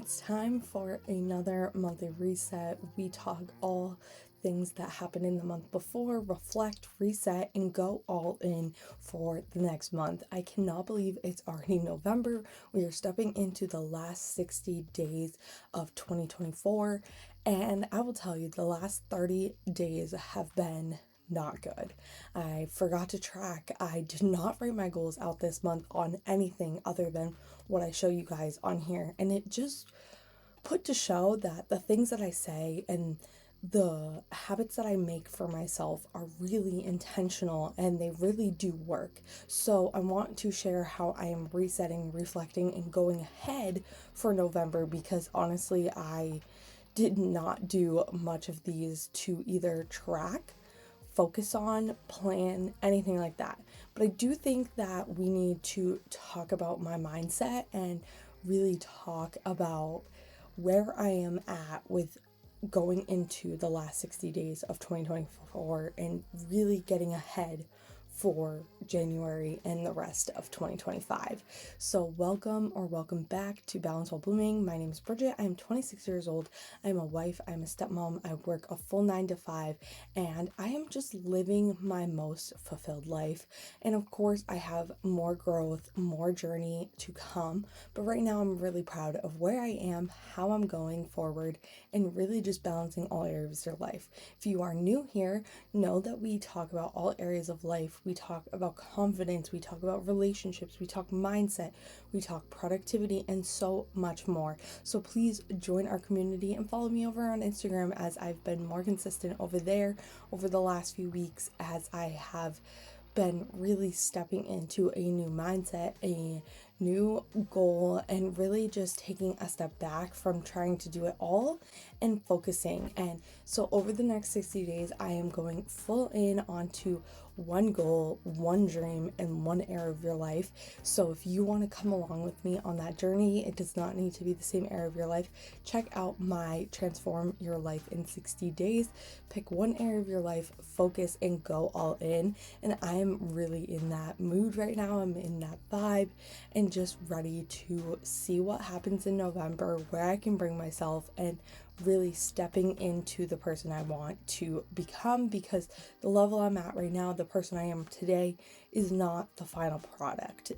It's time for another monthly reset. We talk all things that happened in the month before, reflect, reset, and go all in for the next month. I cannot believe it's already November. We are stepping into the last 60 days of 2024, and I will tell you, the last 30 days have been not good. I forgot to track. I did not write my goals out this month on anything other than what I show you guys on here. And it just put to show that the things that I say and the habits that I make for myself are really intentional and they really do work. So I want to share how I am resetting, reflecting, and going ahead for November because honestly, I did not do much of these to either track, focus on, plan, anything like that. But I do think that we need to talk about my mindset and really talk about where I am at with going into the last 60 days of 2024 and really getting ahead for January and the rest of 2025. So welcome back to Balance While Blooming. My name is Bridget. I'm 26 years old. I'm a wife. I'm a stepmom. I work a full 9 to 5 and I am just living my most fulfilled life. And of course, I have more growth, more journey to come. But right now I'm really proud of where I am, how I'm going forward, and really just balancing all areas of your life. If you are new here, know that we talk about all areas of life. We talk about confidence, we talk about relationships, we talk mindset, we talk productivity, and so much more. So please join our community and follow me over on Instagram as I've been more consistent over there over the last few weeks as I have been really stepping into a new mindset, a new goal, and really just taking a step back from trying to do it all and focusing. And so over the next 60 days, I am going full in onto one goal, one dream, and one area of your life. So if you want to come along with me on that journey, it does not need to be the same area of your life. Check out my Transform Your Life in 60 Days. Pick one area of your life, focus, and go all in. And I am really in that mood right now. I'm in that vibe and just ready to see what happens in November, where I can bring myself, and really stepping into the person I want to become, because the level I'm at right now, the person I am today, is not the final product.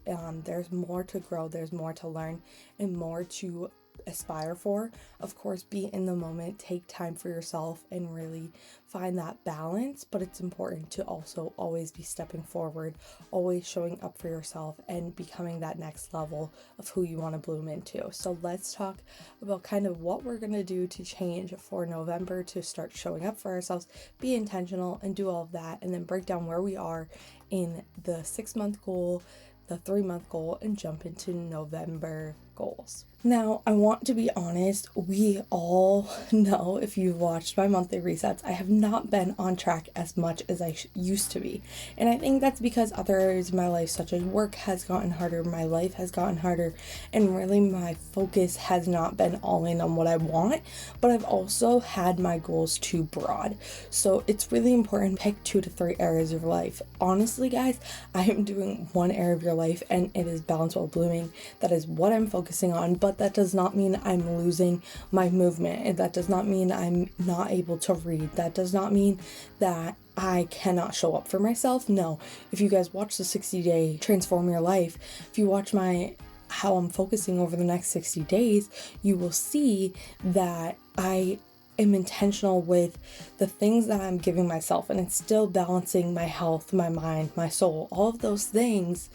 There's more to grow, there's more to learn, and more to aspire for. Of course, be in the moment, take time for yourself, and really find that balance. But it's important to also always be stepping forward, always showing up for yourself, and becoming that next level of who you want to bloom into. So let's talk about kind of what we're going to do to change for November to start showing up for ourselves, be intentional, and do all of that, and then break down where we are in the 6-month goal, the 3-month goal, and jump into November goals. Now, I want to be honest, we all know, if you've watched my monthly resets, I have not been on track as much as I used to be. And I think that's because other areas of my life, such as work, has gotten harder, my life has gotten harder, and really my focus has not been all in on what I want, but I've also had my goals too broad. So it's really important to pick 2 to 3 areas of your life. Honestly, guys, I am doing one area of your life, and it is balance while blooming. That is what I'm focusing on, but that does not mean I'm losing my movement. And that does not mean I'm not able to read. That does not mean that I cannot show up for myself. No, if you guys watch the 60-day Transform Your Life, if you watch how I'm focusing over the next 60 days, you will see that I am intentional with the things that I'm giving myself, and it's still balancing my health, my mind, my soul, all of those things.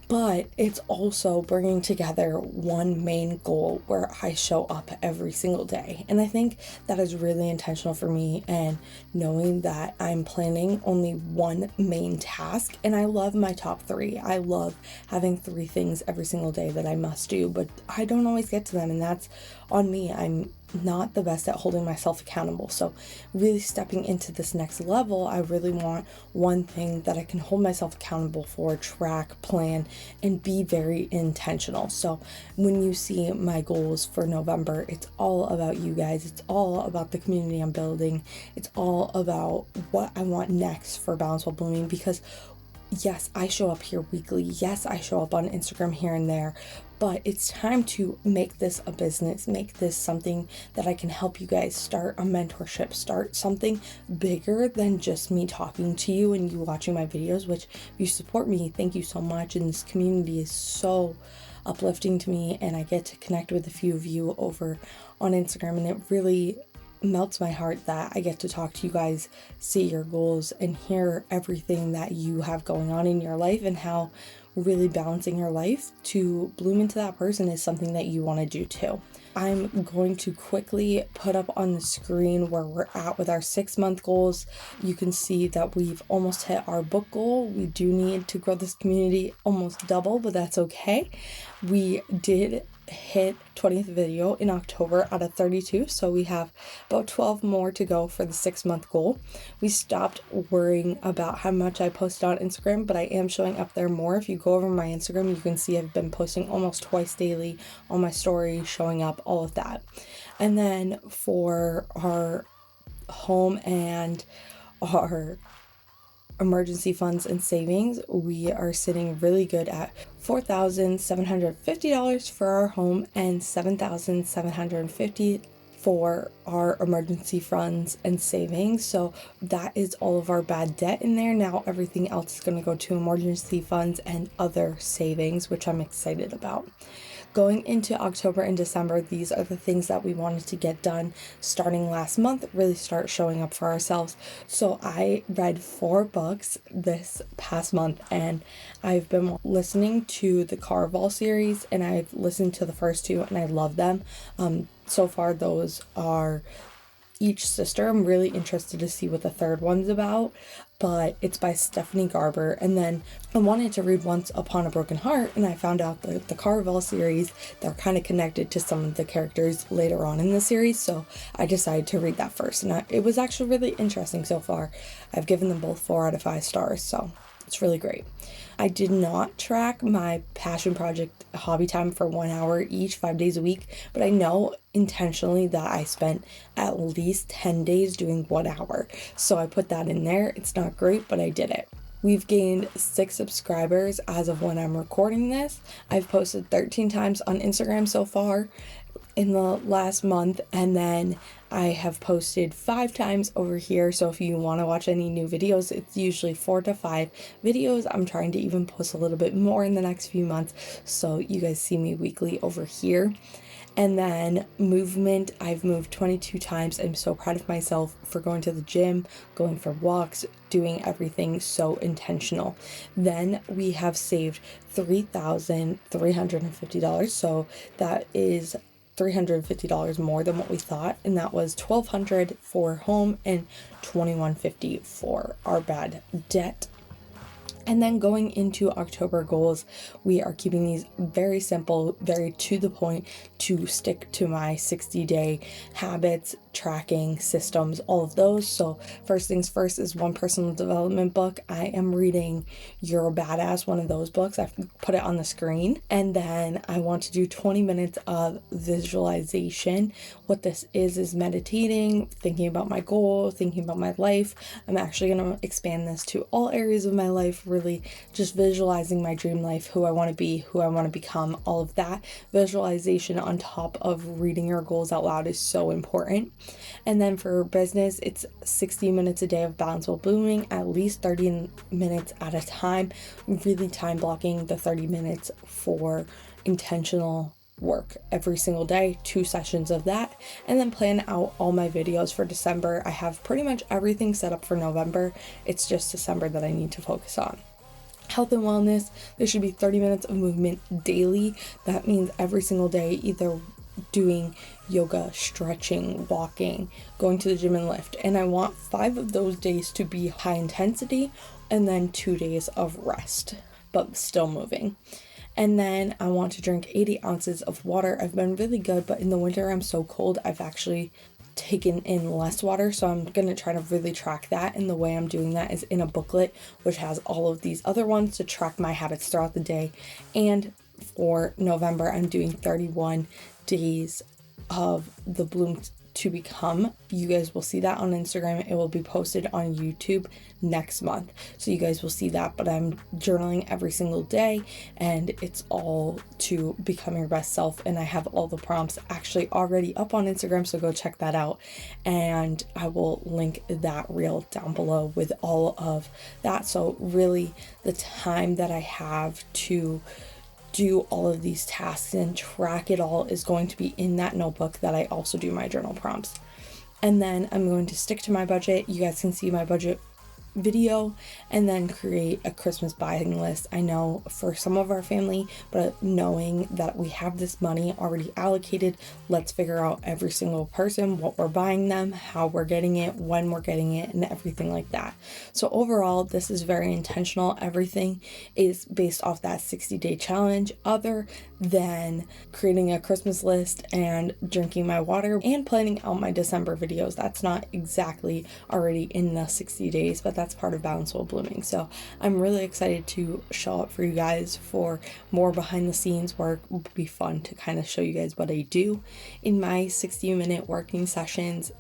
But it's also bringing together one main goal where I show up every single day. And I think that is really intentional for me, and knowing that I'm planning only one main task. And I love my top 3. I love having 3 things every single day that I must do, but I don't always get to them, and that's on me. I'm not the best at holding myself accountable. So really stepping into this next level, I really want one thing that I can hold myself accountable for, track, plan, and be very intentional. So when you see my goals for November, it's all about you guys. It's all about the community I'm building. It's all about what I want next for Balance While Blooming, because Yes, I show up here weekly. Yes, I show up on Instagram here and there, but it's time to make this a business, make this something that I can help you guys start a mentorship, start something bigger than just me talking to you and you watching my videos, which if you support me, thank you so much. And this community is so uplifting to me, and I get to connect with a few of you over on Instagram, and it really melts my heart that I get to talk to you guys, see your goals, and hear everything that you have going on in your life, and how really balancing your life to bloom into that person is something that you want to do too. I'm going to quickly put up on the screen where we're at with our 6-month goals. You can see that we've almost hit our book goal. We do need to grow this community almost double, but that's okay. We did hit 20th video in October out of 32, so we have about 12 more to go for the 6-month goal. We stopped worrying about how much I posted on Instagram, but I am showing up there more. If you go over my Instagram, you can see I've been posting almost twice daily on my story, showing up, all of that. And then for our home and our emergency funds and savings, we are sitting really good at $4,750 for our home and $7,750 for our emergency funds and savings. So that is all of our bad debt in there. Now everything else is going to go to emergency funds and other savings, which I'm excited about. Going into October and December, these are the things that we wanted to get done starting last month, really start showing up for ourselves. So I read 4 books this past month, and I've been listening to the Carval series, and I've listened to the first 2 and I love them. So far those are each sister. I'm really interested to see what the third one's about, but it's by Stephanie Garber. And then I wanted to read Once Upon a Broken Heart, and I found out that the Carvel series, they're kind of connected to some of the characters later on in the series, so I decided to read that first, and it was actually really interesting so far. I've given them both 4 out of 5 stars, so it's really great. I did not track my passion project hobby time for 1 hour each, 5 days a week, but I know intentionally that I spent at least 10 days doing 1 hour. So I put that in there. It's not great, but I did it. We've gained 6 subscribers as of when I'm recording this. I've posted 13 times on Instagram so far in the last month, and then I have posted 5 times over here. So if you want to watch any new videos, it's usually 4 to 5 videos. I'm trying to even post a little bit more in the next few months, so you guys see me weekly over here. And then movement, I've moved 22 times. I'm so proud of myself for going to the gym, going for walks, doing everything so intentional. Then we have saved $3,350, so that is $350 more than what we thought, and that was $1,200 for home and $2,150 for our bad debt. And then going into October goals, we are keeping these very simple, very to the point, to stick to my 60-day habits, tracking systems, all of those. So first things first is one personal development book. I am reading You're a Badass, one of those books. I've put it on the screen. And then I want to do 20 minutes of visualization. What this is meditating, thinking about my goal, thinking about my life. I'm actually going to expand this to all areas of my life, really just visualizing my dream life, who I want to be, who I want to become, all of that. Visualization on top of reading your goals out loud is so important. And then for business, it's 60 minutes a day of balance while blooming, at least 30 minutes at a time, really time blocking the 30 minutes for intentional work every single day, 2 sessions of that, and then plan out all my videos for December. I have pretty much everything set up for November. It's just December that I need to focus on. Health and wellness, there should be 30 minutes of movement daily. That means every single day, either doing yoga, stretching, walking, going to the gym and lift. And I want 5 of those days to be high intensity, and then 2 days of rest, but still moving. And then I want to drink 80 ounces of water. I've been really good, but in the winter I'm so cold, I've actually taken in less water, so I'm going to try to really track that, and the way I'm doing that is in a booklet which has all of these other ones to track my habits throughout the day. And for November I'm doing 31 days of the Bloom to become. You guys will see that on Instagram. It will be posted on YouTube next month, so you guys will see that. But I'm journaling every single day, and it's all to become your best self, and I have all the prompts actually already up on Instagram, so go check that out, and I will link that reel down below with all of that. So really, the time that I have to do all of these tasks and track it all is going to be in that notebook that I also do my journal prompts. And then I'm going to stick to my budget. You guys can see my budget video, and then create a Christmas buying list. I know for some of our family, but knowing that we have this money already allocated, let's figure out every single person, what we're buying them, how we're getting it, when we're getting it, and everything like that. So overall, this is very intentional. Everything is based off that 60-day challenge, other than creating a Christmas list and drinking my water and planning out my December videos. That's not exactly already in the 60 days, but that's part of Balance While Blooming. So I'm really excited to show up for you guys for more behind the scenes work. It will be fun to kind of show you guys what I do in my 60-minute working sessions,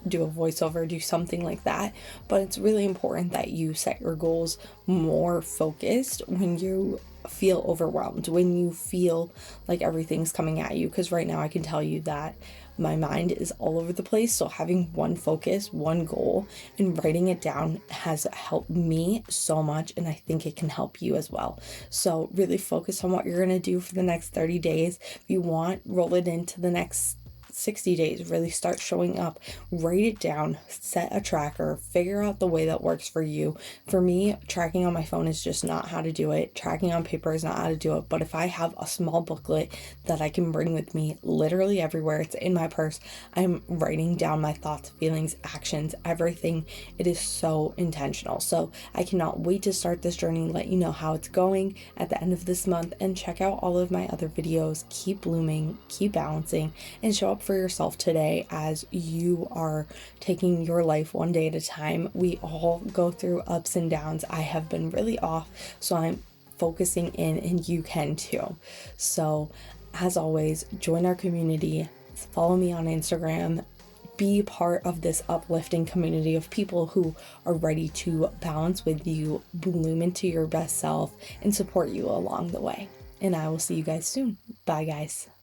do a voiceover, do something like that. But it's really important that you set your goals more focused when you feel overwhelmed, when you feel like everything's coming at you, because right now I can tell you that my mind is all over the place. So having one focus, one goal, and writing it down has helped me so much, and I think it can help you as well. So really focus on what you're going to do for the next 30 days. If you want, roll it into the next 60 days. Really start showing up, write it down, set a tracker, figure out the way that works for you. For me, tracking on my phone is just not how to do it. Tracking on paper is not how to do it. But if I have a small booklet that I can bring with me literally everywhere, it's in my purse, I'm writing down my thoughts, feelings, actions, everything. It is so intentional. So I cannot wait to start this journey and let you know how it's going at the end of this month. And check out all of my other videos. Keep blooming, keep balancing, and show up for yourself today as you are taking your life one day at a time. We all go through ups and downs. I have been really off, so I'm focusing in, and you can too. So as always, join our community, follow me on Instagram, be part of this uplifting community of people who are ready to balance with you, bloom into your best self, and support you along the way. And I will see you guys soon. Bye, guys.